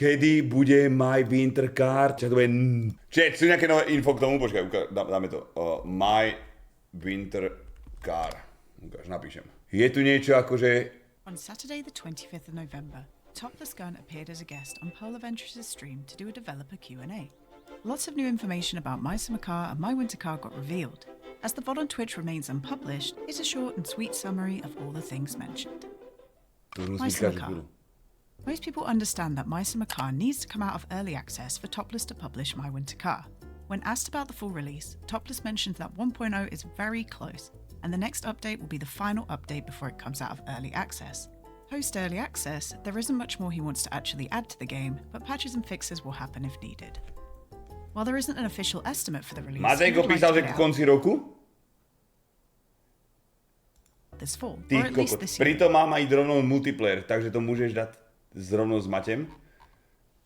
Kedy bude my winter car? Čo to bude... Čiže sú nejaké nové info k tomu? Počkaj, dáme to. My winter car. Ukáž, napíšem. Je tu niečo akože... On Saturday the 25th of November, Topless Gun appeared as a guest on Polar Ventures' stream to do a developer Q&A. Lots of new information about My Summer Car and My Winter Car got revealed. As the VOD on Twitch remains unpublished, it's a short and sweet summary of all the things mentioned. My Summer Car. Most people understand that My Summer Car needs to come out of early access for Topless to publish My Winter Car. When asked about the full release, Topless mentioned that 1.0 is very close, and the next update will be the final update before it comes out of early access. Post early access, there isn't much more he wants to actually add to the game, but patches and fixes will happen if needed. While there isn't an official estimate for the release, Matejko písal, že k konci roku? This fall, Ty or at least kokot. this year. Pritom mám aj rovno multiplayer, takže to môžeš dať zrovna s Matem.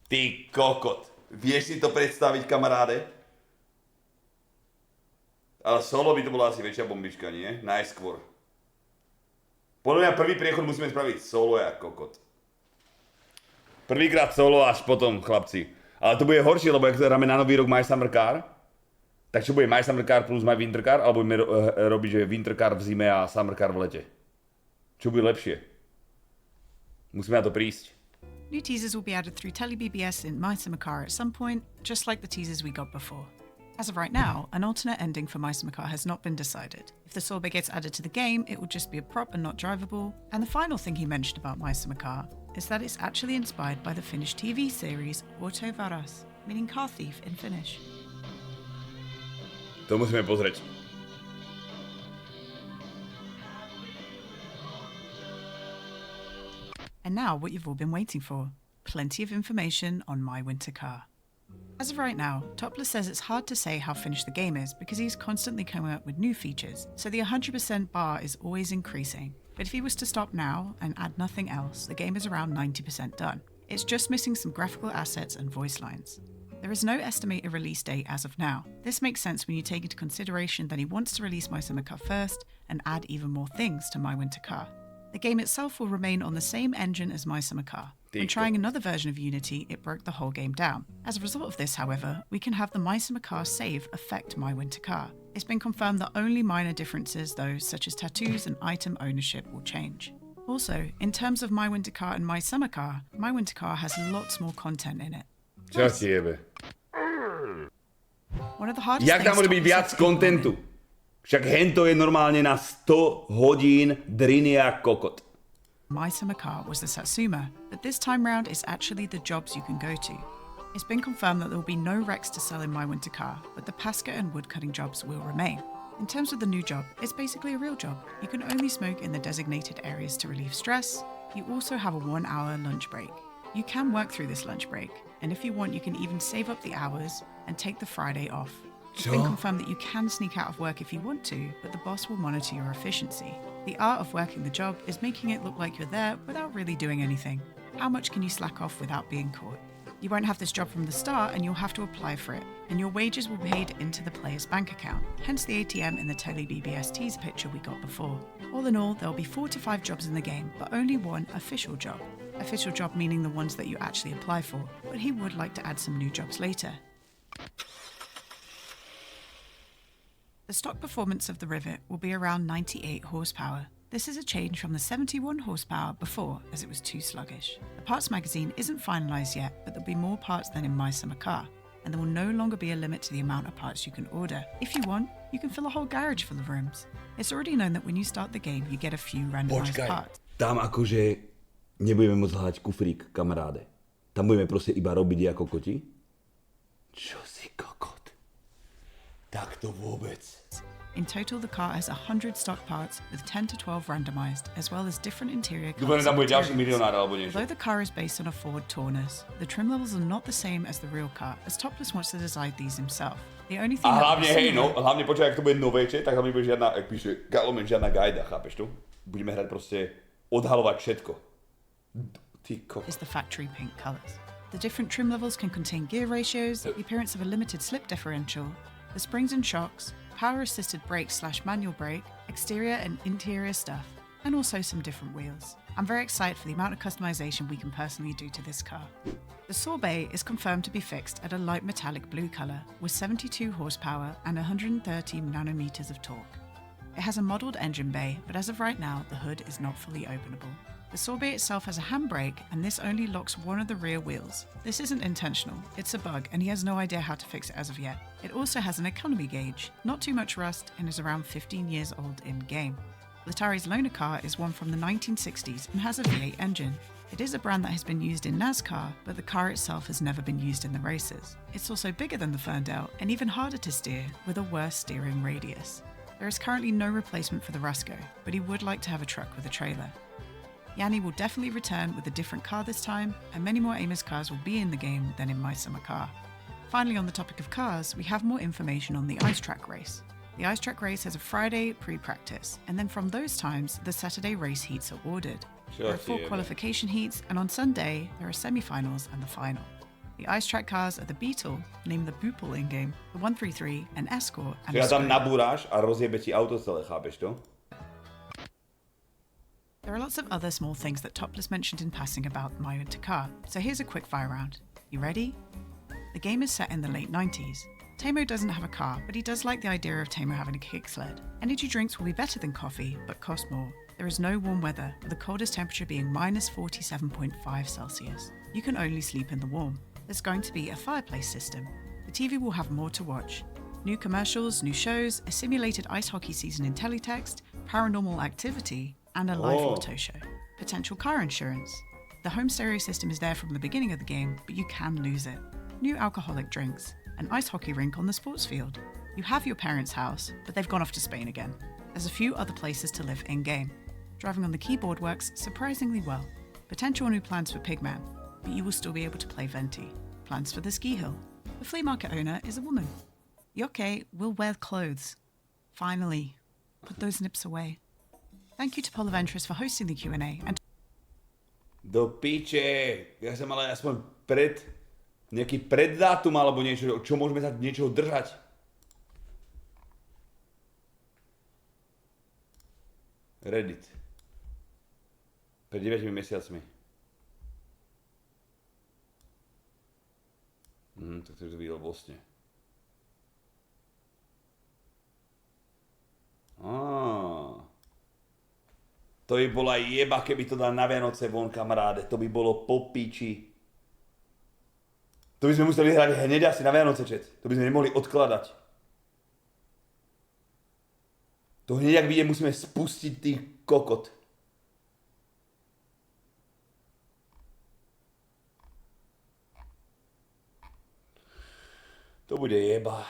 Ty kokot. Vieš si to predstaviť, kamaráde? Ale solo by to bola asi väčšia bombička, nie? Najskôr. Podľa mňa prvý priechod musíme spraviť solo, ja kokot. Prvýkrát solo, až potom chlapci. Ale to bude horšie, lebo ak hráme na nový rok My Summer Car, tak čo bude My Summer Car plus My Winter Car, alebo budeme robiť, že Winter Car v zime a Summer Car v lete? Čo bude lepšie? Musíme na to prísť. New teasers will be added through TeleBBS in My Summer Car at some point, just like the teasers we got before. As of right now, an alternate ending for My Summer Car has not been decided. If the sorbet gets added to the game, it will just be a prop and not drivable. And the final thing he mentioned about My Summer Car is that it's actually inspired by the Finnish TV series vods, meaning car thief in Finnish. To musíme pozrieť. And now what you've all been waiting for. Plenty of information on My Winter Car. As of right now, Topless says it's hard to say how finished the game is because he's constantly coming up with new features, so the 100% bar is always increasing. But if he was to stop now and add nothing else, the game is around 90% done. It's just missing some graphical assets and voice lines. There is no estimated release date as of now. This makes sense when you take into consideration that he wants to release My Summer Car first and add even more things to My Winter Car. The game itself will remain on the same engine as My Summer Car. When trying another version of Unity, it broke the whole game down. As a result of this, however, we can have the My Summer Car save affect My Winter Car. It's been confirmed that only minor differences, though, such as tattoos and item ownership, will change. Also, in terms of My Winter Car and My Summer Car, My Winter Car has lots more content in it. Čo ti jebe? One of the hardest Jak tam môže byť viac kontentu? Však hento je normálne na 100 hodín driny jak kokot. My Summer Car was the Satsuma, but this time round it's actually the jobs you can go to. It's been confirmed that there will be no wrecks to sell in My Winter Car, but the Pasca and woodcutting jobs will remain. In terms of the new job, it's basically a real job. You can only smoke in the designated areas to relieve stress. You also have a 1-hour lunch break. You can work through this lunch break, and if you want, you can even save up the hours and take the Friday off. It's been confirmed that you can sneak out of work if you want to, but the boss will monitor your efficiency. The art of working the job is making it look like you're there without really doing anything. How much can you slack off without being caught? You won't have this job from the start and you'll have to apply for it, and your wages will be paid into the player's bank account, hence the ATM in the TeleBBS teaser picture we got before. All in all, there'll be 4 to 5 jobs in the game, but only one official job. Official job meaning the ones that you actually apply for, but he would like to add some new jobs later. The stock performance of the Rivet will be around 98 horsepower. This is a change from the 71 horsepower before, as it was too sluggish. The parts magazine isn't finalised yet, but there'll be more parts than in My Summer Car, and there will no longer be a limit to the amount of parts you can order. If you want, you can fill a whole garage full of rooms. It's already known that when you start the game, you get a few randomised parts. Tam akože nebudeme môcť hľadať kufrík, kamaráde. Tam budeme proste iba robiť ako koti? Čo si kokot? Tak to vôbec. In total, the car has 100 stock parts with 10 to 12 randomised, as well as different interior Dúfam, že tam bude ďalší milionár alebo niečo. Although the car is based on a Ford Taunus, the trim levels are not the same as the real car, as Topless wants to design these himself. The only thing a hlavne, hej, no, hlavne počkaj, ak to bude novéče, tak tam nebude žiadna, ak píše Galomen, žiadna gajda, chápeš tu? Budeme hrať proste odhalovať všetko. Ty kokot. Is the factory pink colours. The different trim levels can contain gear ratios, the appearance of a limited slip differential, the springs and shocks, power-assisted brake / manual brake, exterior and interior stuff, and also some different wheels. I'm very excited for the amount of customization we can personally do to this car. The sorbet is confirmed to be fixed at a light metallic blue colour with 72 horsepower and 130 nanometers of torque. It has a modelled engine bay, but as of right now, the hood is not fully openable. The sorbet itself has a handbrake, and this only locks one of the rear wheels. This isn't intentional, it's a bug, and he has no idea how to fix it as of yet. It also has an economy gauge, not too much rust, and is around 15 years old in-game. Latari's loaner car is one from the 1960s and has a V8 engine. It is a brand that has been used in NASCAR, but the car itself has never been used in the races. It's also bigger than the Ferndale, and even harder to steer, with a worse steering radius. There is currently no replacement for the Rasco, but he would like to have a truck with a trailer. Yanni will definitely return with a different car this time, and many more Amos cars will be in the game than in My Summer Car. Finally, on the topic of cars, we have more information on the ice track race. The ice track race has a Friday pre-practice, and then from those times, the Saturday race heats are ordered. There are 4 qualification heats, and on Sunday, there are semi-finals and the final. The ice track cars are the Beetle, named the Bupel in-game, the 133, an Escort, and a Čiže tam Skoda. nabúráš a rozjebe ti auto celé, chápeš to? There are lots of other small things that Topless mentioned in passing about My Winter Car, so here's a quick fire round. You ready? The game is set in the late 90s. Tamo doesn't have a car, but he does like the idea of Tamo having a kick sled. Energy drinks will be better than coffee, but cost more. There is no warm weather, with the coldest temperature being minus 47.5 Celsius. You can only sleep in the warm. There's going to be a fireplace system. The TV will have more to watch. New commercials, new shows, a simulated ice hockey season in teletext, paranormal activity, and a live auto show. Potential car insurance. The home stereo system is there from the beginning of the game, but you can lose it. New alcoholic drinks. An ice hockey rink on the sports field. You have your parents' house, but they've gone off to Spain again. There's a few other places to live in-game. Driving on the keyboard works surprisingly well. Potential new plans for Pigman, but you will still be able to play Venti. Plans for the ski hill. The flea market owner is a woman. Yoke will wear clothes. Finally. Put those nips away. Thank you to Polyventress for hosting the Q&A and Do piče, ja som ale aspoň nejaký preddátum alebo niečo, čo môžeme sa niečoho držať. Reddit. Pred 9 mesiacmi. Tak to už videl vlastne. To by bola jeba, keby to dal na Vianoce von, kamaráde. To by bolo po piči. To by sme museli hrať hneď asi na Vianoce, chat. To by sme nemohli odkladať. To hneď, ak vidie, musíme spustiť tých kokot. To bude jeba.